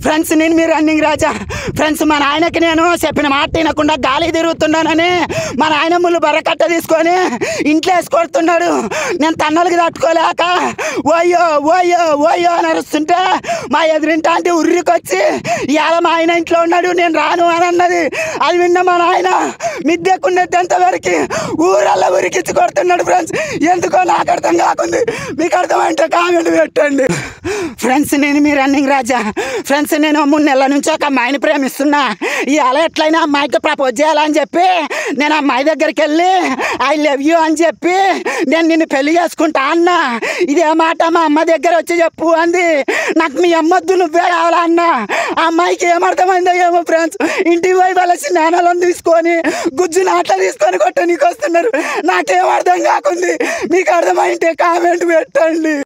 Friends నేను మీ running రాజా. Friends మా నాయనకి నేను చెప్పిన మాట తినకుండా గాలి తిరుగుతున్నానని మా నాయన ముళ్ళు బర్రకట్ట తీసుకొని ఇంట్లో వేసుకొడుతున్నాడు. నేను తన్నలకి తట్టుకోలేక ఓయ్యో ఓయ్యో ఓయ్యో అని అరుస్తుంటే మా ఎదురింటి ఆంటీ ఉర్రికొచ్చి ఇవాళ మా ఆయన ఇంట్లో ఉన్నాడు నేను రాను అని అన్నది. అది విన్న మా నాయన మిద్దెకున్నదంత వరకు ఊరల్లా ఉరికిచ్చి కొడుతున్నాడు. ఫ్రెండ్స్ ఎందుకో నాకు అర్థం కాకుంది, మీకు అర్థమంటే కామెంట్ పెట్టండి. ఫ్రెండ్స్ నేను మీ రన్నింగ్ రాజా. ఫ్రెండ్స్ నేను 3 నెలల నుంచి ఒక అమ్మాయిని ప్రేమిస్తున్నా. ఇవాళ ఎట్లయినా అమ్మాయికి ప్రపోజ్ చేయాలని చెప్పి నేను అమ్మాయి దగ్గరికి వెళ్ళి ఐ లవ్ యూ అని చెప్పి నేను నిన్ను పెళ్లి చేసుకుంటా అన్నా. ఇదే మాట మా అమ్మ దగ్గర వచ్చి చెప్పు అంది. నాకు మీ అమ్మొద్దు నువ్వే కావాలా అన్న. ఆ అమ్మాయికి ఏమర్థమైందో ఏమో ఫ్రెండ్స్, ఇంటికి పోయి వాళ్ళ నాణాలను తీసుకొని గుజ్జు నాట్లా తీసుకొని కొట్టడానికి వస్తున్నారు. నాకేం అర్థం కాకుంది, మీకు అర్థమైంటే కామెంట్ పెట్టండి.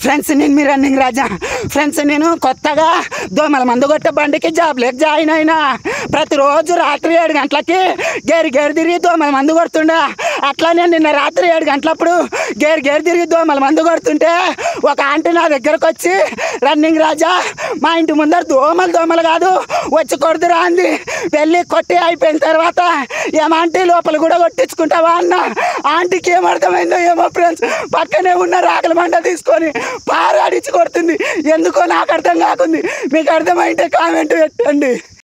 ఫ్రెండ్స్ నేను మీ రన్నింగ్ రాజా. ఫ్రెండ్స్ నేను కొత్తగా దోమల మందు కొట్టే బండికి జాబ్లోకి జాయిన్ అయినా. ప్రతిరోజు రాత్రి 7 గంటలకి గేరు తిరిగి దోమల మందు కొడుతుండే. అట్లానే నిన్న రాత్రి 7 గంటలప్పుడు గేరు తిరిగి దోమల మందు కొడుతుంటే ఒక ఆంటీ నా దగ్గరకు వచ్చి రన్నింగ్ రాజా మా ఇంటి ముందర దోమలు కాదు వచ్చి కొడుతురా అంది. వెళ్ళి కొట్టి అయిపోయిన తర్వాత ఏమంటే లోపల కూడా కొట్టించుకుంటావా అన్న. ఆంటీకి ఏమర్థమైందో ఏమో ఫ్రెండ్స్, పక్కనే ఉన్న రాకల మంట తీసుకొని పారాడిచ్చి కొడుతుంది. ఎందుకో నాకు అర్థం కాకుంది, మీకు అర్థమైంటే కామెంట్ పెట్టండి.